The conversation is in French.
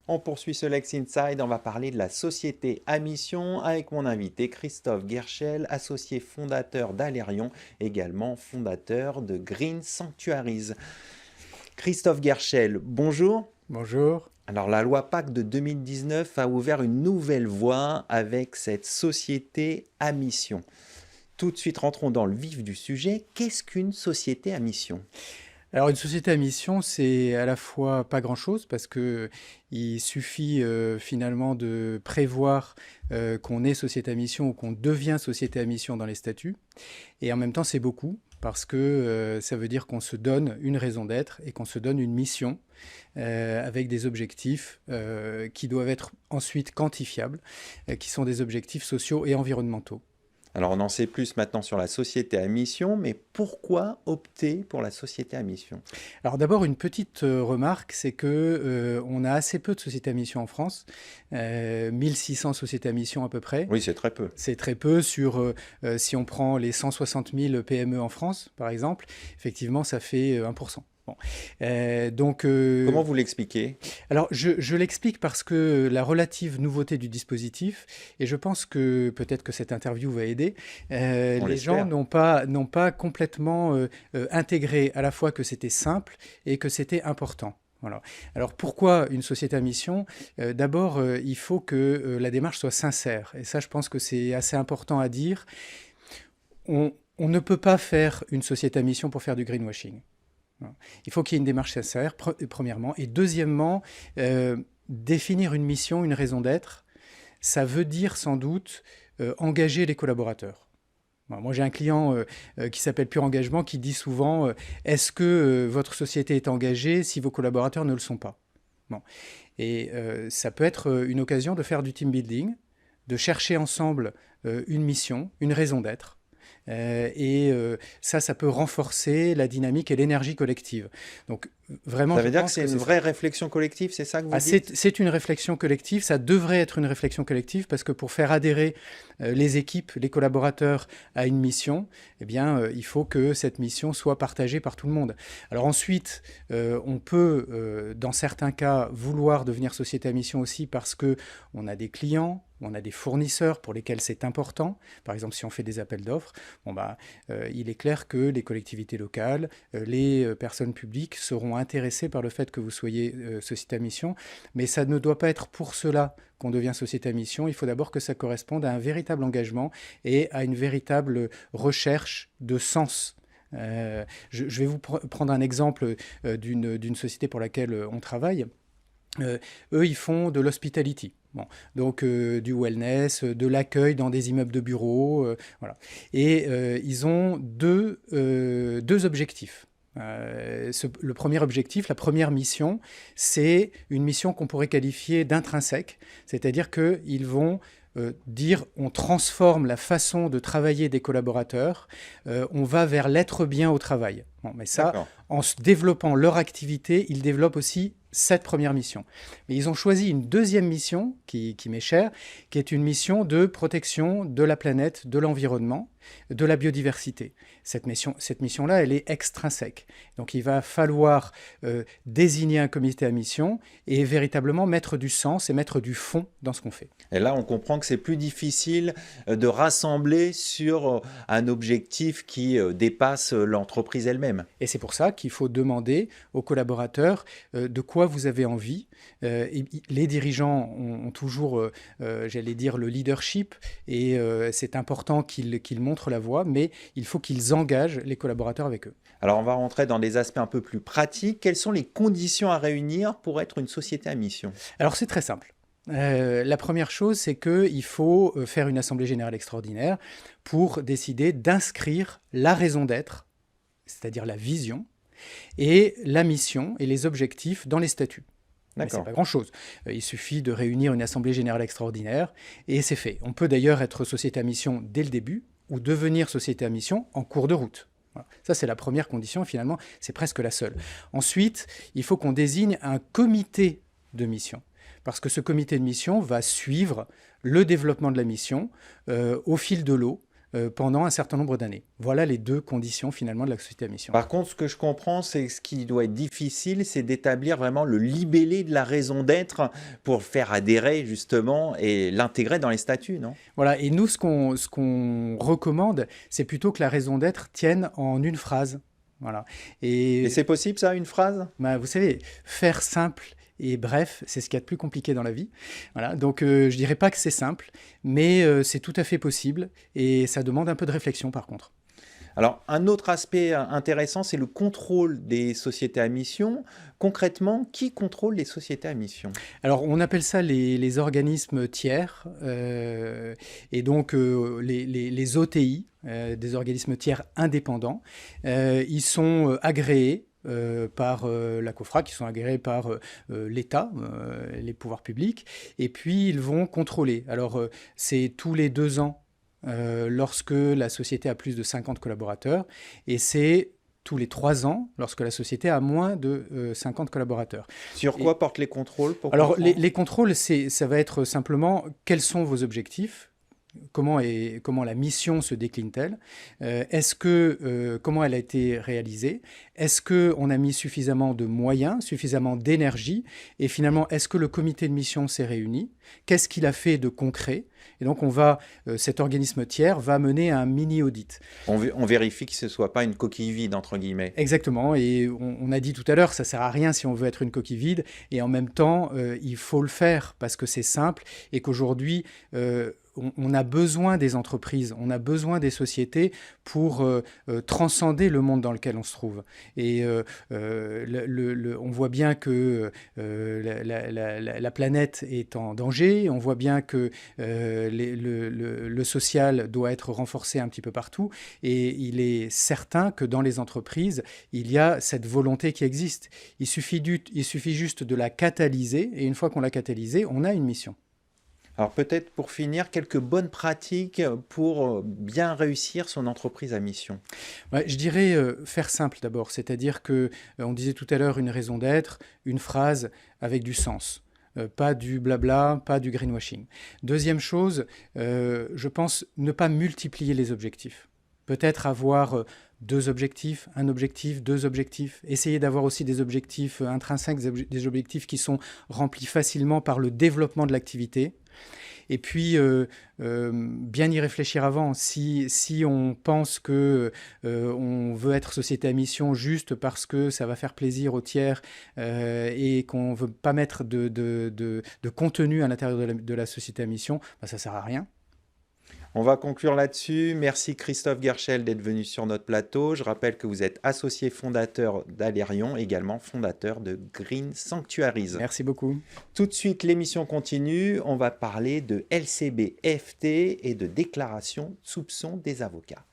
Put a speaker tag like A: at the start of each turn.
A: On poursuit ce Lex Inside, on va parler de la société à mission avec mon invité Christophe Guerchel, associé fondateur d'Alerion, également fondateur de Green Sanctuaries. Christophe Guerchel, bonjour.
B: Bonjour.
A: Alors la loi PAC de 2019 a ouvert une nouvelle voie avec cette société à mission. Tout de suite rentrons dans le vif du sujet. Qu'est-ce qu'une société à mission ?
B: Alors une société à mission, c'est à la fois pas grand-chose parce que il suffit finalement de prévoir qu'on est société à mission ou qu'on devient société à mission dans les statuts. Et en même temps, c'est beaucoup parce que ça veut dire qu'on se donne une raison d'être et qu'on se donne une mission avec des objectifs qui doivent être ensuite quantifiables, qui sont des objectifs sociaux et environnementaux.
A: Alors on en sait plus maintenant sur la société à mission, mais pourquoi opter pour la société à mission ?
B: Alors d'abord, une petite remarque, c'est que on a assez peu de sociétés à mission en France, 1600 sociétés à mission à peu près.
A: Oui, c'est très peu.
B: C'est très peu sur, si on prend les 160 000 PME en France, par exemple, effectivement, ça fait 1%. Bon.
A: Comment vous l'expliquez ?
B: Alors, je l'explique parce que la relative nouveauté du dispositif, et je pense que peut-être que cette interview va aider, les gens n'ont pas complètement intégré à la fois que c'était simple et que c'était important. Voilà. Alors pourquoi une société à mission ? D'abord, il faut que la démarche soit sincère. Et ça, je pense que c'est assez important à dire. On ne peut pas faire une société à mission pour faire du greenwashing. Il faut qu'il y ait une démarche sincère, premièrement. Et deuxièmement, définir une mission, une raison d'être, ça veut dire sans doute engager les collaborateurs. Moi, j'ai un client qui s'appelle Pure Engagement qui dit souvent est-ce que votre société est engagée si vos collaborateurs ne le sont pas ? Bon. Et ça peut être une occasion de faire du team building, de chercher ensemble une mission, une raison d'être. Ça peut renforcer la dynamique et l'énergie collective. Donc, vraiment,
A: ça veut dire que c'est une vraie réflexion collective, c'est ça que vous dites ?
B: C'est une réflexion collective, ça devrait être une réflexion collective parce que pour faire adhérer les équipes, les collaborateurs à une mission, eh bien, il faut que cette mission soit partagée par tout le monde. Alors ensuite, on peut, dans certains cas, vouloir devenir société à mission aussi parce qu'on a des clients, on a des fournisseurs pour lesquels c'est important. Par exemple, si on fait des appels d'offres, il est clair que les collectivités locales, les personnes publiques seront intéressées par le fait que vous soyez société à mission. Mais ça ne doit pas être pour cela qu'on devient société à mission. Il faut d'abord que ça corresponde à un véritable engagement et à une véritable recherche de sens. Je vais vous prendre un exemple d'une société pour laquelle on travaille. Eux, ils font de l'hospitality. Bon, donc du wellness, de l'accueil dans des immeubles de bureaux, voilà. Et ils ont deux objectifs. Le premier objectif, la première mission, c'est une mission qu'on pourrait qualifier d'intrinsèque, c'est-à-dire qu'ils vont dire on transforme la façon de travailler des collaborateurs, on va vers l'être bien au travail. Bon, mais ça, en se développant leur activité, ils développent aussi cette première mission. Mais ils ont choisi une deuxième mission qui m'est chère, qui est une mission de protection de la planète, de l'environnement, de la biodiversité. Cette mission-là, elle est extrinsèque. Donc il va falloir désigner un comité à mission et véritablement mettre du sens et mettre du fond dans ce qu'on fait.
A: Et là, on comprend que c'est plus difficile de rassembler sur un objectif qui dépasse l'entreprise elle-même.
B: Et c'est pour ça qu'il faut demander aux collaborateurs de quoi vous avez envie. Les dirigeants ont toujours, j'allais dire, le leadership et c'est important qu'ils montrent la voie, mais il faut qu'ils engagent les collaborateurs avec eux.
A: Alors, on va rentrer dans des aspects un peu plus pratiques. Quelles sont les conditions à réunir pour être une société à mission ?
B: Alors, c'est très simple. La première chose, c'est qu'il faut faire une assemblée générale extraordinaire pour décider d'inscrire la raison d'être, c'est-à-dire la vision, et la mission et les objectifs dans les statuts. Mais ce n'est pas grand-chose. Il suffit de réunir une assemblée générale extraordinaire et c'est fait. On peut d'ailleurs être société à mission dès le début ou devenir société à mission en cours de route. Voilà. Ça, c'est la première condition et finalement, c'est presque la seule. Ensuite, il faut qu'on désigne un comité de mission. Parce que ce comité de mission va suivre le développement de la mission au fil de l'eau, pendant un certain nombre d'années. Voilà les deux conditions finalement de la société à mission.
A: Par contre, ce que je comprends, c'est ce qui doit être difficile, c'est d'établir vraiment le libellé de la raison d'être pour faire adhérer justement et l'intégrer dans les statuts, non?
B: Voilà, et nous, ce qu'on recommande, c'est plutôt que la raison d'être tienne en une phrase. Voilà.
A: Et c'est possible ça, une phrase?
B: Vous savez, faire simple et bref, c'est ce qu'il y a de plus compliqué dans la vie. Voilà, donc je dirais pas que c'est simple, mais c'est tout à fait possible et ça demande un peu de réflexion par contre.
A: Alors, un autre aspect intéressant, c'est le contrôle des sociétés à mission. Concrètement, qui contrôle les sociétés à mission?
B: Alors, on appelle ça les organismes tiers, et donc les OTI, des organismes tiers indépendants. Ils sont agréés par la COFRA, qui sont agréés par l'État, les pouvoirs publics, et puis ils vont contrôler. Alors, c'est tous les 2 ans lorsque la société a plus de 50 collaborateurs, et c'est tous les 3 ans lorsque la société a moins de 50 collaborateurs.
A: Sur quoi portent les contrôles pour
B: Alors,
A: comprendre?
B: les contrôles, ça va être simplement quels sont vos objectifs, comment la mission se décline-t-elle, comment elle a été réalisée, est-ce qu'on a mis suffisamment de moyens, suffisamment d'énergie, et finalement, est-ce que le comité de mission s'est réuni, qu'est-ce qu'il a fait de concret, et donc cet organisme tiers va mener un mini-audit.
A: On vérifie que ce ne soit pas une coquille vide, entre guillemets.
B: Exactement, et on a dit tout à l'heure, ça ne sert à rien si on veut être une coquille vide, et en même temps, il faut le faire parce que c'est simple, et qu'aujourd'hui, on a besoin des entreprises, on a besoin des sociétés pour transcender le monde dans lequel on se trouve. Et on voit bien que la planète est en danger, on voit bien que le social doit être renforcé un petit peu partout, et il est certain que dans les entreprises, il y a cette volonté qui existe. Il suffit juste de la catalyser, et une fois qu'on l'a catalysée, on a une mission.
A: Alors peut-être pour finir, quelques bonnes pratiques pour bien réussir son entreprise à mission.
B: Je dirais faire simple d'abord, c'est-à-dire que, on disait tout à l'heure, une raison d'être, une phrase avec du sens. Pas du blabla, pas du greenwashing. Deuxième chose, je pense ne pas multiplier les objectifs. Peut-être avoir 2 objectifs, un objectif, 2 objectifs. Essayer d'avoir aussi des objectifs intrinsèques, des objectifs qui sont remplis facilement par le développement de l'activité. Et puis, bien y réfléchir avant. Si on pense que on veut être société à mission juste parce que ça va faire plaisir aux tiers et qu'on ne veut pas mettre de contenu à l'intérieur de la société à mission, ça ne sert à rien.
A: On va conclure là-dessus. Merci Christophe Guerchel d'être venu sur notre plateau. Je rappelle que vous êtes associé fondateur d'Alérion, également fondateur de Green Sanctuaries.
B: Merci beaucoup.
A: Tout de suite, l'émission continue. On va parler de LCB-FT et de déclaration de soupçon des avocats.